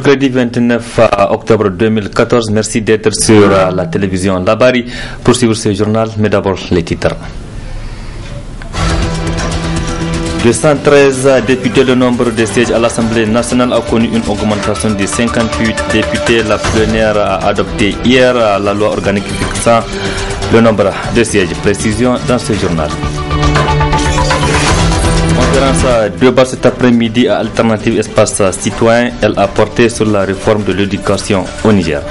Mercredi 29 octobre 2014, merci d'être sur la télévision Labari pour suivre ce journal, mais d'abord les titres. 213 députés, le nombre de sièges à l'Assemblée nationale a connu une augmentation de 58 députés. La plénière a adopté hier la loi organique fixant le nombre de sièges. Précision dans ce journal. Conférence débat cet après-midi à Alternative Espace Citoyen. Elle a porté sur la réforme de l'éducation au Niger.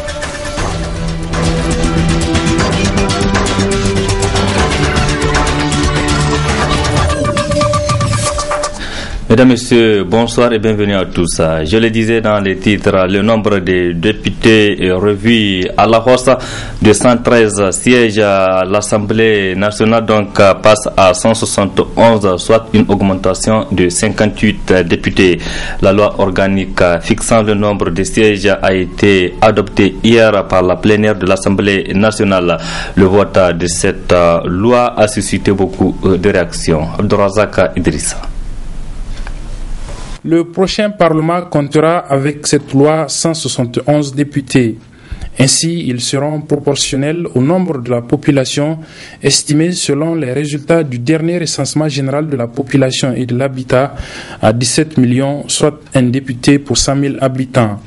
Mesdames, Messieurs, bonsoir et bienvenue à tous. Je le disais dans les titres, le nombre de députés est revu à la hausse de 113 sièges à l'Assemblée nationale, donc passe à 171, soit une augmentation de 58 députés. La loi organique fixant le nombre de sièges a été adoptée hier par la plénière de l'Assemblée nationale. Le vote de cette loi a suscité beaucoup de réactions. Abdourazak Idrissa. Le prochain Parlement comptera avec cette loi 171 députés. Ainsi, ils seront proportionnels au nombre de la population estimé selon les résultats du dernier recensement général de la population et de l'habitat à 17 millions, soit un député pour 100 000 habitants.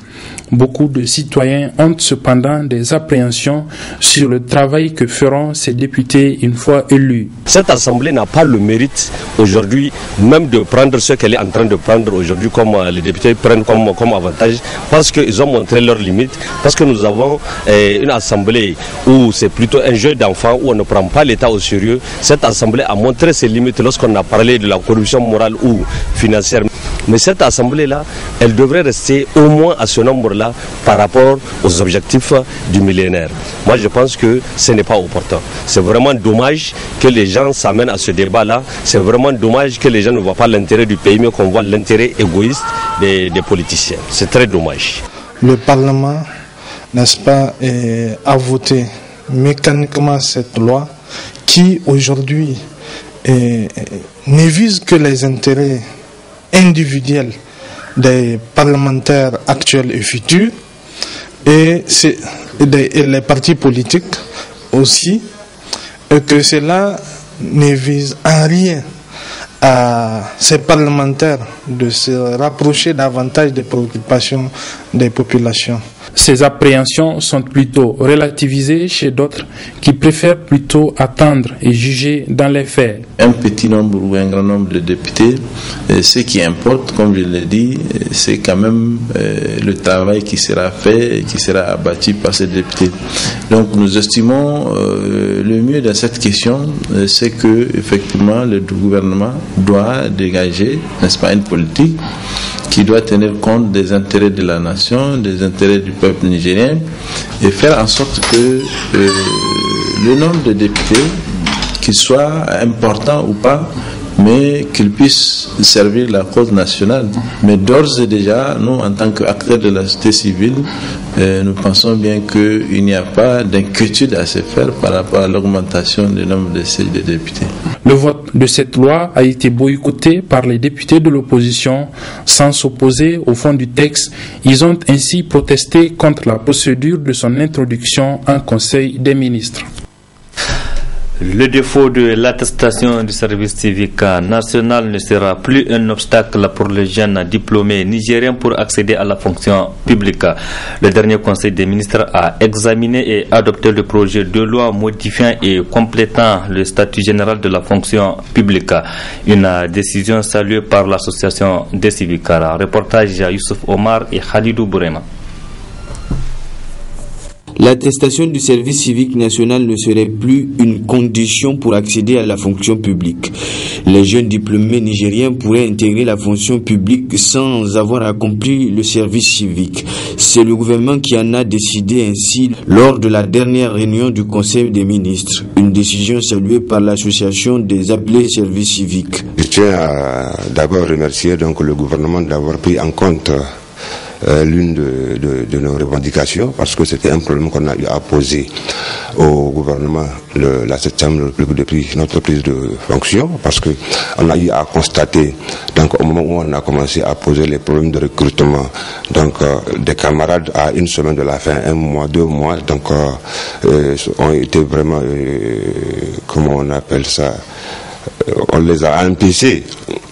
Beaucoup de citoyens ont cependant des appréhensions sur le travail que feront ces députés une fois élus. Cette assemblée n'a pas le mérite aujourd'hui même de prendre ce qu'elle est en train de prendre aujourd'hui comme les députés prennent comme avantage, parce qu'ils ont montré leurs limites, parce que nous avons une assemblée où c'est plutôt un jeu d'enfants, où on ne prend pas l'État au sérieux. Cette assemblée a montré ses limites lorsqu'on a parlé de la corruption morale ou financière. Mais cette assemblée-là, elle devrait rester au moins à ce nombre-là par rapport aux objectifs du millénaire. Moi, je pense que ce n'est pas opportun. C'est vraiment dommage que les gens s'amènent à ce débat-là. C'est vraiment dommage que les gens ne voient pas l'intérêt du pays, mais qu'on voit l'intérêt égoïste des politiciens. C'est très dommage. Le Parlement, n'est-ce pas, a voté mécaniquement cette loi qui, aujourd'hui, ne vise que les intérêts individuels des parlementaires actuels et futurs et les partis politiques aussi, et que cela ne vise en rien à ces parlementaires de se rapprocher davantage des préoccupations des populations. Ces appréhensions sont plutôt relativisées chez d'autres qui préfèrent plutôt attendre et juger dans les faits. Un petit nombre ou un grand nombre de députés, ce qui importe, comme je l'ai dit, c'est quand même le travail qui sera fait et qui sera abattu par ces députés. Donc nous estimons le mieux dans cette question, c'est que effectivement le gouvernement doit dégager, n'est-ce pas, une politique qui doit tenir compte des intérêts de la nation, des intérêts du peuple nigérien, et faire en sorte que le nombre de députés, qu'il soit important ou pas, mais qu'ils puissent servir la cause nationale. Mais d'ores et déjà, nous, en tant qu'acteurs de la société civile, nous pensons bien qu'il n'y a pas d'inquiétude à se faire par rapport à l'augmentation du nombre de sièges de députés. Le vote de cette loi a été boycotté par les députés de l'opposition sans s'opposer au fond du texte. Ils ont ainsi protesté contre la procédure de son introduction en Conseil des ministres. Le défaut de l'attestation du service civique national ne sera plus un obstacle pour les jeunes diplômés nigériens pour accéder à la fonction publique. Le dernier Conseil des ministres a examiné et adopté le projet de loi modifiant et complétant le statut général de la fonction publique. Une décision saluée par l'association des civiques. Reportage Youssouf Omar et Khalidou Bourema. L'attestation du service civique national ne serait plus une condition pour accéder à la fonction publique. Les jeunes diplômés nigériens pourraient intégrer la fonction publique sans avoir accompli le service civique. C'est le gouvernement qui en a décidé ainsi lors de la dernière réunion du Conseil des ministres. Une décision saluée par l'association des appelés services civiques. Je tiens à d'abord remercier le gouvernement d'avoir pris en compte l'une de nos revendications, parce que c'était un problème qu'on a eu à poser au gouvernement la 7e République depuis notre prise de fonction, parce que on a eu à constater, donc au moment où on a commencé à poser les problèmes de recrutement, donc des camarades à une semaine de la fin, 1 mois, 2 mois, donc ont été vraiment, comment on appelle ça, on les a empêchés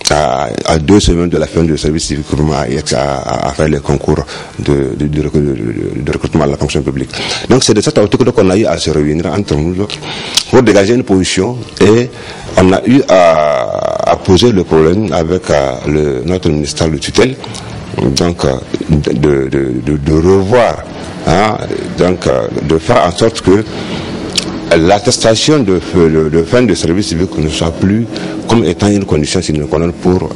à 2 semaines de la fin du service civique à faire les concours de recrutement à la fonction publique. Donc c'est de cette optique qu'on a eu à se réunir entre nous pour dégager une position, et on a eu à poser le problème avec notre ministère de tutelle, donc de revoir, donc de faire en sorte que l'attestation de fin de service civique ne soit plus comme étant une condition sine qua non pour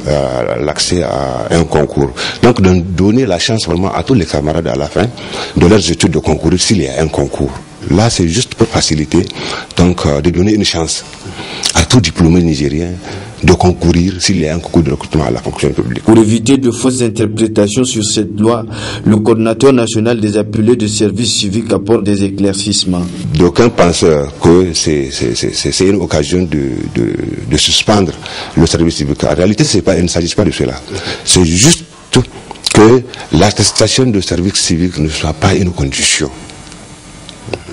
l'accès à un concours. Donc de donner la chance vraiment à tous les camarades à la fin de leurs études de concourir s'il y a un concours. Là, c'est juste pour faciliter, donc de donner une chance à tout diplômé nigérien de concourir s'il y a un concours de recrutement à la fonction publique. Pour éviter de fausses interprétations sur cette loi, le coordinateur national des appelés de service civique apporte des éclaircissements. D'aucuns pensent que c'est une occasion de suspendre le service civique. En réalité, il ne s'agit pas de cela. C'est juste que l'attestation de service civique ne soit pas une condition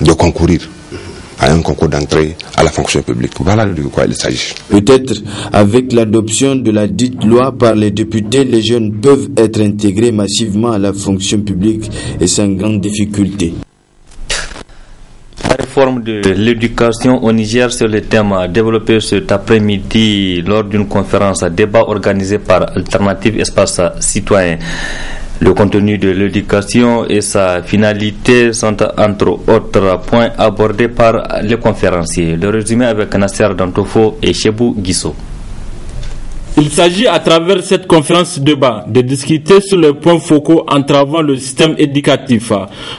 de concourir à un concours d'entrée à la fonction publique. Voilà de quoi il s'agit. Peut-être avec l'adoption de la dite loi par les députés, les jeunes peuvent être intégrés massivement à la fonction publique et sans grande difficulté. La réforme de l'éducation au Niger, sur le thème développé cet après-midi lors d'une conférence à débat organisée par Alternative Espace Citoyen. Le contenu de l'éducation et sa finalité sont entre autres points abordés par les conférenciers. Le résumé avec Nasser Dantofo et Chebou Guisso. Il s'agit à travers cette conférence débat de discuter sur les points focaux entravant le système éducatif,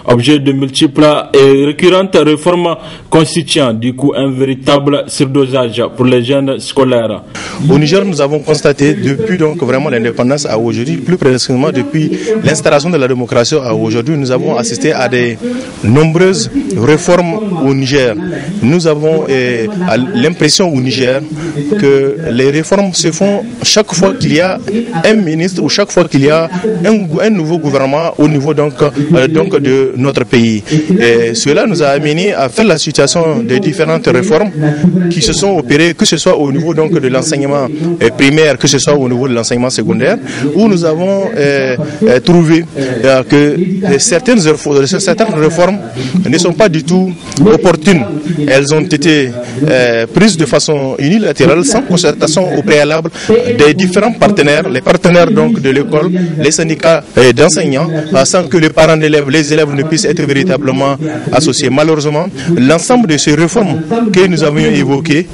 objet de multiples et récurrentes réformes constituant du coup un véritable surdosage pour les jeunes scolaires. Au Niger, nous avons constaté depuis donc vraiment l'indépendance à aujourd'hui, plus précisément depuis l'installation de la démocratie à aujourd'hui, nous avons assisté à de nombreuses réformes au Niger. Nous avons l'impression au Niger que les réformes se font chaque fois qu'il y a un ministre ou chaque fois qu'il y a un nouveau gouvernement au niveau donc de notre pays. Et cela nous a amené à faire la situation des différentes réformes qui se sont opérées, que ce soit au niveau donc de l'enseignement primaire, que ce soit au niveau de l'enseignement secondaire, où nous avons trouvé que certaines réformes ne sont pas du tout opportunes. Elles ont été prises de façon unilatérale, sans concertation au préalable des différents partenaires, les partenaires donc de l'école, les syndicats d'enseignants, sans que les parents d'élèves, les élèves ne puissent être véritablement associés. Malheureusement, l'ensemble de ces réformes que nous avions évoquées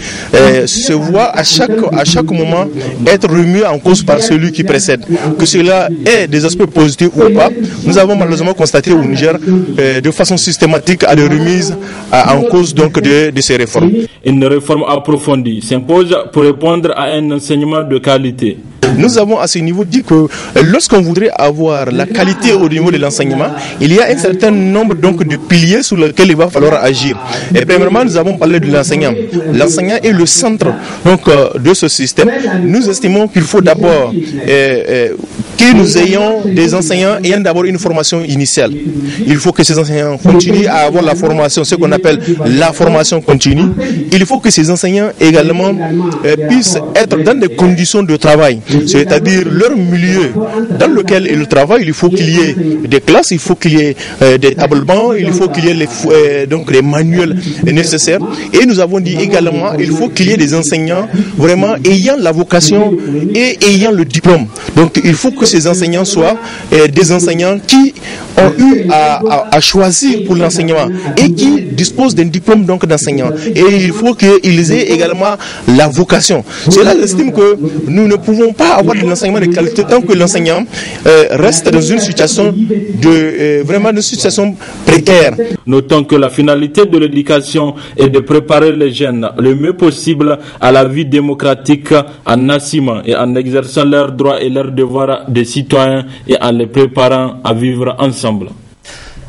se voit à chaque moment être remis en cause par celui qui précède. Que cela ait des aspects positifs ou pas, nous avons malheureusement constaté au Niger de façon systématique à des remises en cause donc de ces réformes. Une réforme approfondie s'impose pour répondre à un enseignement de qualité. Nous avons à ce niveau dit que lorsqu'on voudrait avoir la qualité au niveau de l'enseignement, il y a un certain nombre donc de piliers sur lesquels il va falloir agir. Et premièrement, nous avons parlé de l'enseignant. L'enseignant est le centre donc de ce système. Nous estimons qu'il faut d'abord que nous ayons des enseignants ayant d'abord une formation initiale. Il faut que ces enseignants continuent à avoir la formation, ce qu'on appelle la formation continue. Il faut que ces enseignants également puissent être dans des conditions de travail, c'est-à-dire leur milieu dans lequel ils travaillent. Il faut qu'il y ait des classes, il faut qu'il y ait des tables bancs, il faut qu'il y ait donc les manuels nécessaires. Et nous avons dit également il faut qu'il y ait des enseignants vraiment ayant la vocation et ayant le diplôme. Donc il faut que ces enseignants soient des enseignants qui ont eu à choisir pour l'enseignement et qui disposent d'un diplôme donc d'enseignant. Et il faut qu'ils aient également la vocation. Cela estime que nous ne pouvons pas avoir de l'enseignement de qualité tant que l'enseignant reste dans une situation vraiment une situation précaire. Notons que la finalité de l'éducation est de préparer les jeunes le mieux possible à la vie démocratique en assumant et en exerçant leurs droits et leurs devoirs de des citoyens et en les préparant à vivre ensemble.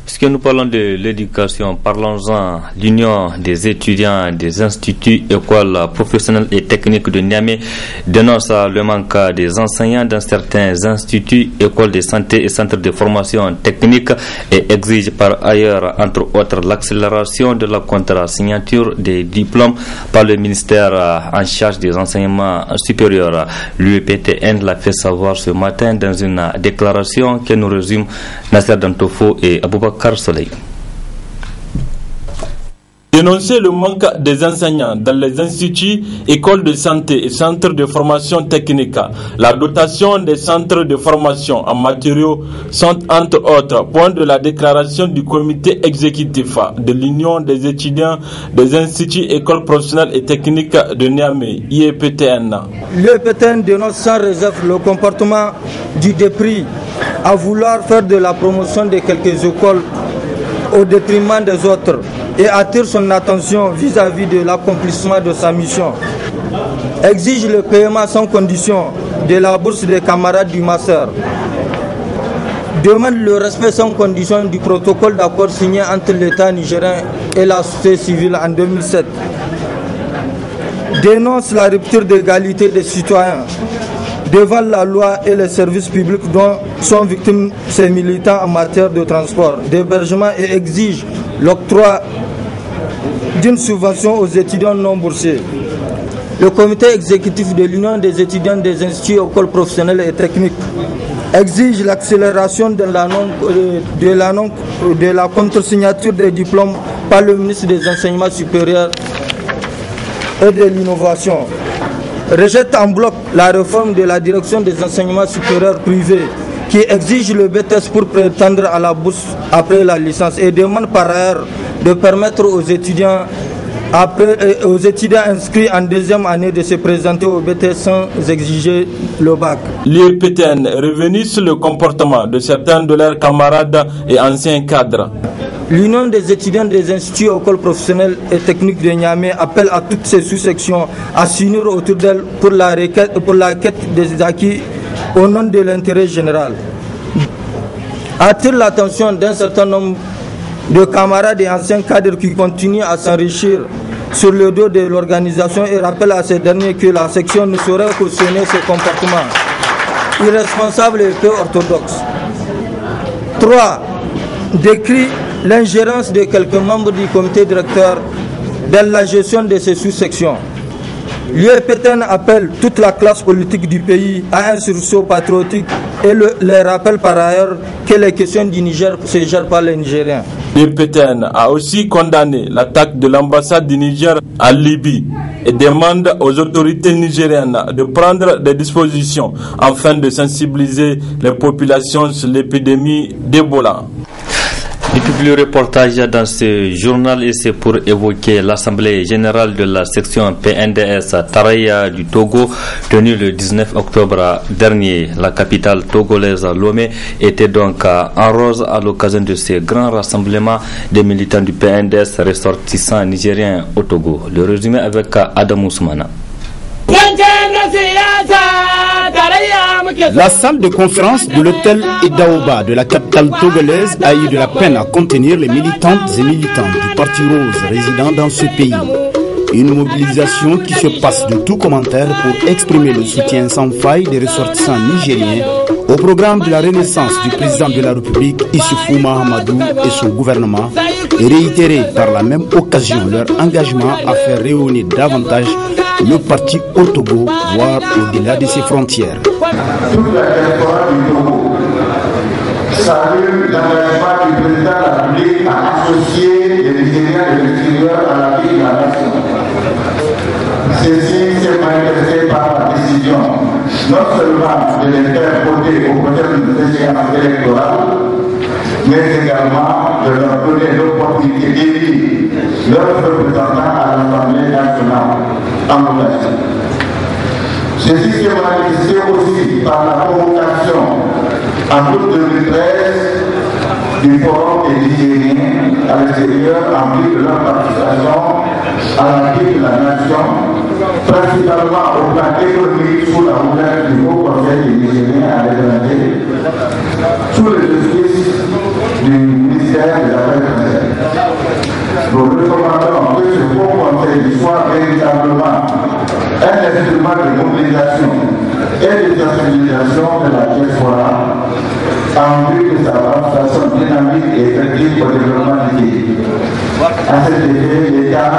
Puisque nous parlons de l'éducation, parlons-en. L'Union des étudiants des instituts, écoles professionnelles et techniques de Niamey dénonce le manque des enseignants dans certains instituts, écoles de santé et centres de formation technique et exige par ailleurs, entre autres, l'accélération de la contre-signature des diplômes par le ministère en charge des enseignements supérieurs. L'UEPTN l'a fait savoir ce matin dans une déclaration que nous résume Nasser Dantofo et Aboubakar Soleil. Dénoncer le manque des enseignants dans les instituts, écoles de santé et centres de formation technique. La dotation des centres de formation en matériaux sont entre autres points de la déclaration du comité exécutif de l'Union des étudiants des instituts, écoles professionnelles et techniques de Niamey, IEPTN. L'IEPTN dénonce sans réserve le comportement du DEPRI à vouloir faire de la promotion de quelques écoles au détriment des autres et attire son attention vis-à-vis de l'accomplissement de sa mission. Exige le paiement sans condition de la bourse des camarades du master. Demande le respect sans condition du protocole d'accord signé entre l'État nigérien et la société civile en 2007. Dénonce la rupture d'égalité des citoyens devant la loi et les services publics dont sont victimes ces militants en matière de transport, d'hébergement et exige l'octroi d'une subvention aux étudiants non boursiers. Le comité exécutif de l'Union des étudiants des instituts, écoles professionnelles et techniques exige l'accélération de la contre-signature des diplômes par le ministre des Enseignements supérieurs et de l'Innovation. Rejette en bloc la réforme de la direction des enseignements supérieurs privés qui exige le BTS pour prétendre à la bourse après la licence et demande par ailleurs de permettre aux étudiants inscrits en deuxième année de se présenter au BTS sans exiger le bac. L'IEPTN est revenu sur le comportement de certains de leurs camarades et anciens cadres. L'Union des étudiants des instituts, écoles professionnelles et techniques de Niamey appelle à toutes ces sous-sections à s'unir autour d'elle pour la quête des acquis au nom de l'intérêt général. Attire l'attention d'un certain nombre de camarades et anciens cadres qui continuent à s'enrichir sur le dos de l'organisation et rappelle à ces derniers que la section ne saurait cautionner ce comportement irresponsable et peu orthodoxe. 3. Décrit l'ingérence de quelques membres du comité directeur dans la gestion de ces sous-sections. L'UEPTN appelle toute la classe politique du pays à un sursaut patriotique et les rappelle par ailleurs que les questions du Niger se gèrent par les Nigériens. L'UEPTN a aussi condamné l'attaque de l'ambassade du Niger à Libye et demande aux autorités nigériennes de prendre des dispositions afin de sensibiliser les populations sur l'épidémie d'Ebola. Il publie le reportage dans ce journal et c'est pour évoquer l'Assemblée générale de la section PNDS Taraya du Togo tenue le 19 octobre dernier. La capitale togolaise Lomé était donc en rose à l'occasion de ce grand rassemblement des militants du PNDS ressortissants nigériens au Togo. Le résumé avec Adam Ousmana. La salle de conférence de l'hôtel Edaoba de la capitale togolaise a eu de la peine à contenir les militantes et militants du Parti Rose résidant dans ce pays. Une mobilisation qui se passe de tout commentaire pour exprimer le soutien sans faille des ressortissants nigériens au programme de la renaissance du président de la République Issoufou Mahamadou et son gouvernement et réitérer par la même occasion leur engagement à faire rayonner davantage le parti au Togo, voire au-delà de ses frontières. Toute la diaspora du Togo salue l'engagement du président de la République à associer les Nigériens de l'extérieur à la vie de la nation. Ceci s'est manifesté par la décision non seulement de les faire voter au prochaines échéances électorales, mais également de leur donner l'opportunité d'élire leurs représentants à l'Assemblée nationale anglaise. Ceci s'est manifesté aussi par la convocation en août 2013 du forum des Nigériens à l'extérieur en vue de leur participation à la vie de la nation, principalement au plan économique sous la houlette du Haut Conseil des Nigériens à l'étranger, sous le justice du ministère des Affaires étrangères. Nous recommandons que ce Haut Conseil soit véritablement un instrument de mobilisation et de sensibilisation de la diaspora en vue de sa participation dynamique et effective au développement du pays. À cet effet, l'État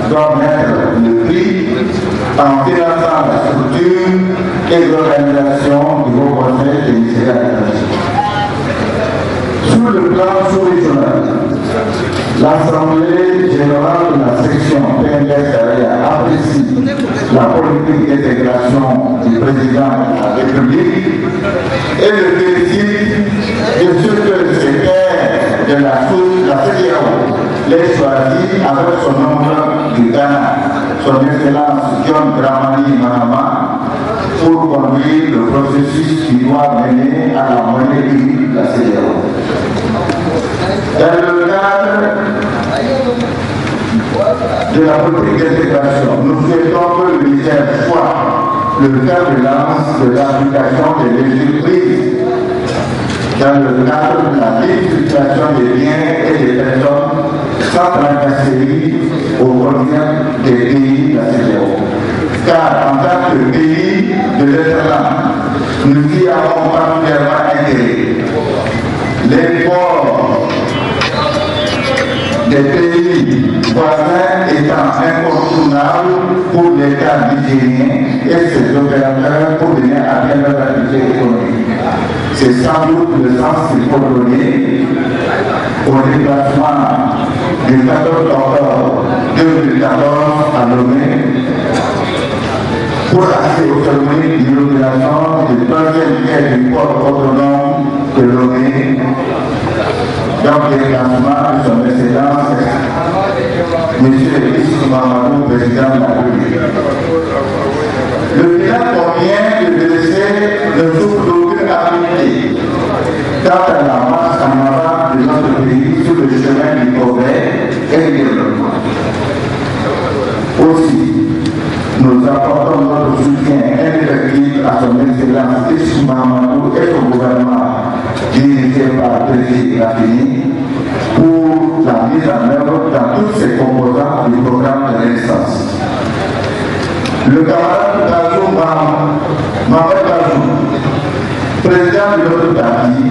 doit mettre le prix en finançant la structure et l'organisation du Haut Conseil des Nigériens à l'étranger. Sur le plan sous-régional, l'Assemblée générale de la section PNDS apprécie la politique d'intégration du président de la République et le félicite de ce que le secrétaire de la CEDEAO l'ait choisi avec son nombre du Ghana, son Excellence John Dramani Mahama, pour conduire le processus qui doit mener à la monnaie unique de la CEDEAO. Dans le cadre de la politique d'intégration, nous souhaitons que le Niger soit le fer de lance de l'application des mesures prises dans le cadre de la libre circulation des biens et des personnes sans tracasserie aux frontières des pays de la CEDEAO. Car en tant que pays de l'Interland, nous y avons particulièrement intérêt. Les ports des pays voisins étant incontournables pour l'État nigérien et ses opérateurs pour venir à bien leur activité économique. C'est sans doute le sens qu'il faut donner au déplacement du 14 octobre 2014 à Lomé pour assister aux cérémonies d'inauguration du troisième quai du port autonome de Lomé. Donc, les déplacements de son Excellence, M. Issou Mahamadou, président de la République. Le bilan convient de laisser ne souffre d'aucune habilité quant à la marche en avant de notre pays sur le chemin du progrès et du développement. Aussi, nous apportons notre soutien indéfectible à son Excellence Issou Mahamadou et son gouvernement dirigé par Président Rafini pour la mise en œuvre dans tous ses composants du programme de Renaissance. Le camarade Bazoum Mohamed Bazoum, président de notre parti,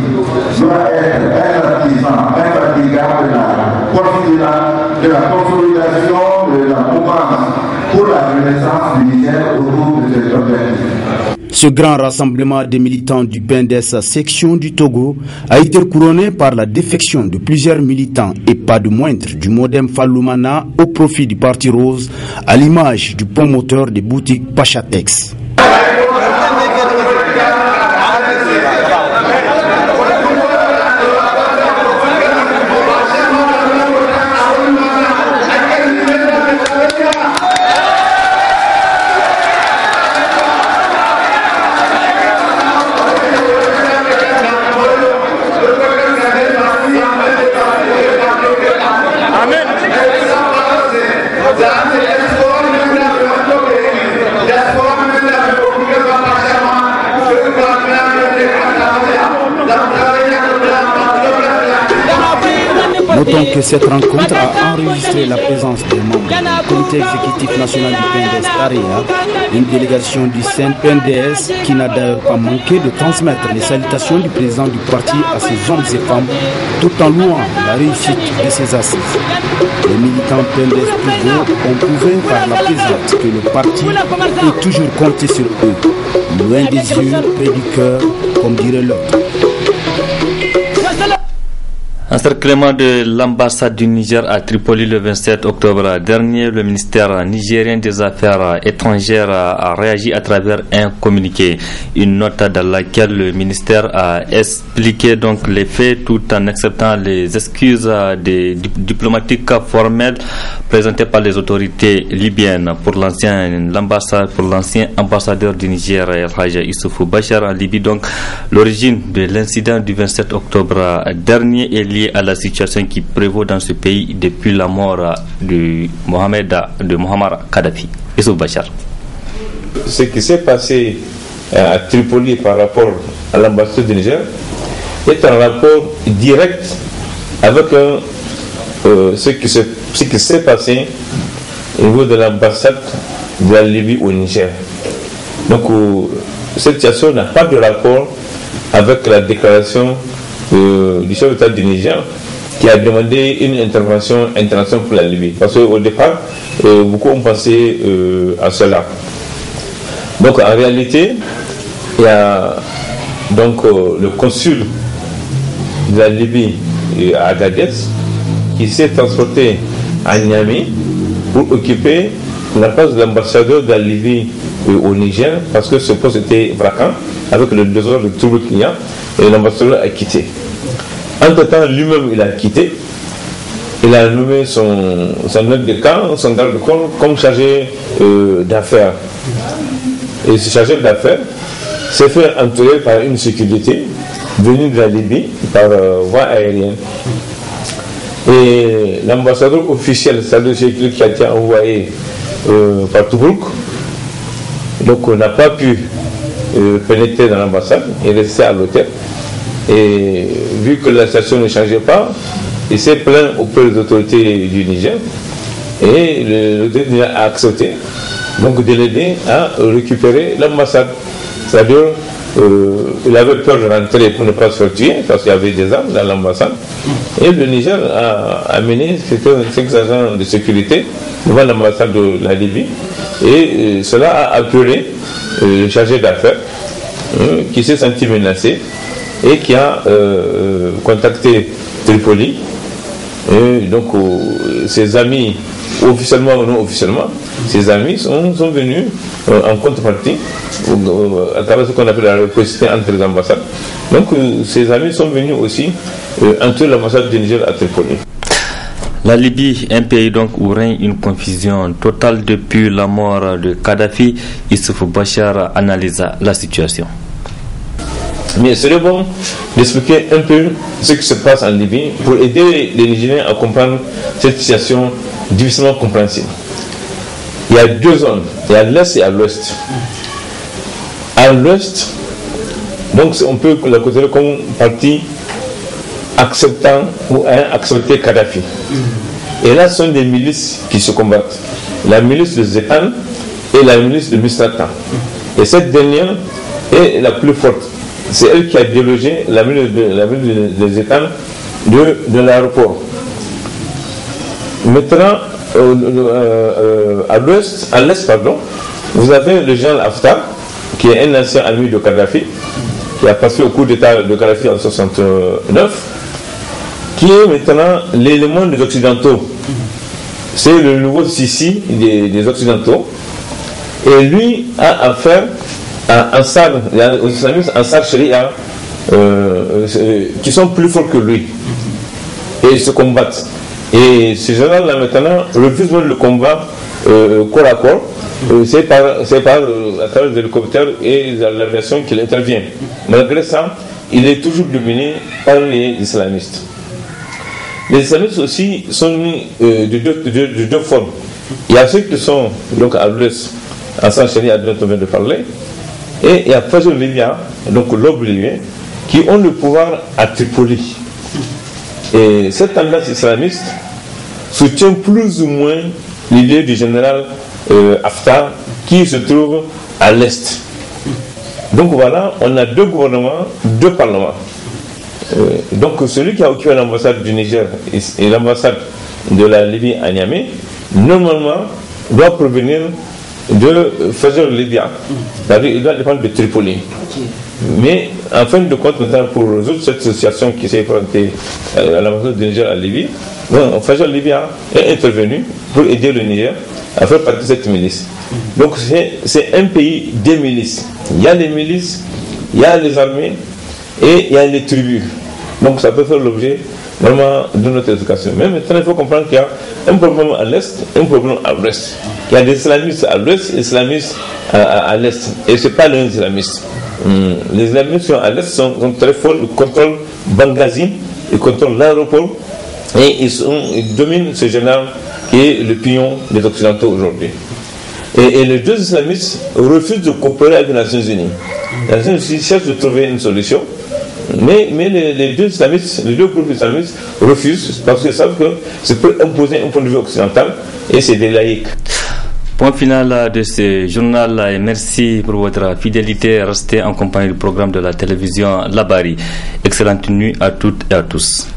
doit être un artisan infatigable de la consolidation de la mouvance pour la renaissance du Niger autour de cet objectif. Ce grand rassemblement des militants du PNDS section du Togo a été couronné par la défection de plusieurs militants et pas de moindre du modem Falloumana au profit du Parti Rose à l'image du promoteur des boutiques Pachatex. Notons que cette rencontre a enregistré la présence des membres du comité exécutif national du PNDS AREA, une délégation du CNPNDS qui n'a d'ailleurs pas manqué de transmettre les salutations du président du parti à ses hommes et femmes, tout en louant la réussite de ses assises. Les militants PNDS Togo ont prouvé par la présence que le parti peut toujours compter sur eux, loin des yeux, près du cœur, comme dirait l'autre. Encerclement de l'ambassade du Niger à Tripoli le 27 octobre dernier, le ministère nigérien des Affaires étrangères a réagi à travers un communiqué. Une note dans laquelle le ministère a expliqué donc les faits tout en acceptant les excuses des diplomatiques formelles présentées par les autorités libyennes pour l'ancien ambassadeur du Niger, El-Hajj Issoufou Bachar en Libye. Donc, l'origine de l'incident du 27 octobre dernier est liée à la situation qui prévaut dans ce pays depuis la mort de Mohamed Kadhafi. Issoufou Bachar. Ce qui s'est passé à Tripoli par rapport à l'ambassade du Niger est un rapport direct avec ce qui s'est passé au niveau de l'ambassade de la Libye au Niger. Donc cette situation n'a pas de rapport avec la déclaration du chef d'État du Niger qui a demandé une intervention internationale pour la Libye. Parce qu'au départ, beaucoup ont pensé à cela. Donc en réalité, il y a donc le consul de la Libye à Agadez qui s'est transporté à Niamey pour occuper la place de l'ambassadeur de la Libye au Niger parce que ce poste était vacant avec le désordre de trouble qu'il y a et l'ambassadeur a quitté. Entre-temps, lui-même il a quitté, il a nommé son aide de camp, son garde-corps comme chargé d'affaires. Et ce chargé d'affaires s'est fait entourer par une sécurité venue de la Libye par voie aérienne. Et l'ambassadeur officiel, c'est-à-dire celui qui a été envoyé par Tobruk, donc on n'a pas pu pénétrer dans l'ambassade et rester à l'hôtel. Et vu que la situation ne changeait pas, il s'est plaint auprès des autorités du Niger et l'autorité du Niger a accepté donc de l'aider à récupérer l'ambassade. C'est-à-dire il avait peur de rentrer pour ne pas se faire tuer parce qu'il y avait des armes dans l'ambassade. Et le Niger a amené quelques agents de sécurité devant l'ambassade de la Libye. Et cela a appelé le chargé d'affaires qui s'est senti menacé et qui a contacté Tripoli. Et donc ses amis, officiellement ou non officiellement, ses amis sont venus en contrepartie à travers ce qu'on appelle la réciprocité entre les ambassades. Donc ses amis sont venus aussi entre l'ambassade du Niger à Tripoli. La Libye, un pays donc où règne une confusion totale depuis la mort de Kadhafi. Issoufou Bachar analyse la situation. Mais c'est bon d'expliquer un peu ce qui se passe en Libye pour aider les Nigériens à comprendre cette situation difficilement compréhensible. Il y a deux zones, il y a l'Est et à l'Ouest. À l'Ouest, donc on peut la considérer comme parti acceptant ou ayant accepté Kadhafi. Et là, ce sont des milices qui se combattent. La milice de Zetan et la milice de Misrata. Et cette dernière est la plus forte. C'est elle qui a délogé la milice de Zetan de l'aéroport. Maintenant, à l'est, vous avez le général Haftar, qui est un ancien ami de Kadhafi, qui a passé au coup d'État de Kadhafi en 1969, qui est maintenant l'élément des Occidentaux. C'est le nouveau Sisi des Occidentaux. Et lui a affaire à Ansar, aux islamistes Ansar Sharia, qui sont plus forts que lui. Et ils se combattent. Et ces gens-là, maintenant, refusent le combat corps à corps. C'est par à travers les hélicoptères et l'aviation qu'il intervient. Malgré ça, il est toujours dominé par les islamistes. Les islamistes aussi sont mis de deux formes. Il y a ceux qui sont donc à l'ouest, en Saint-Chéri, dont on vient de parler, et il y a Fajr Libya, donc l'aube libyen, qui ont le pouvoir à Tripoli. Et cette tendance islamiste soutient plus ou moins l'idée du général Haftar qui se trouve à l'est. Donc voilà, on a deux gouvernements, deux parlements. Donc celui qui a occupé l'ambassade du Niger et l'ambassade de la Libye à Niamey, normalement, doit provenir de Fajr Libya, c'est-à-dire il doit dépendre de Tripoli. Mais en fin de compte, maintenant, pour résoudre cette situation qui s'est présentée à l'ambassade du Niger à Libye, Fajr Libya est intervenu pour aider le Niger à faire partie de cette milice. Donc c'est un pays des milices. Il y a les milices, il y a les armées et il y a les tribus. Donc ça peut faire l'objet vraiment de notre éducation. Mais maintenant, il faut comprendre qu'il y a un problème à l'est, un problème à l'ouest. Il y a des islamistes à l'ouest, des islamistes à l'est. Et ce n'est pas les islamistes. Les islamistes qui sont à l'est sont très forts, ils contrôlent Benghazi, ils contrôlent l'aéroport et ils dominent ce général qui est le pignon des Occidentaux aujourd'hui. Et les deux islamistes refusent de coopérer avec les Nations Unies. Les Nations Unies cherchent de trouver une solution, mais les deux islamistes, les deux groupes islamistes refusent parce qu'ils savent que ça peut imposer un point de vue occidental et c'est des laïcs. Point final de ce journal et merci pour votre fidélité. Restez en compagnie du programme de la télévision Labari. Excellente nuit à toutes et à tous.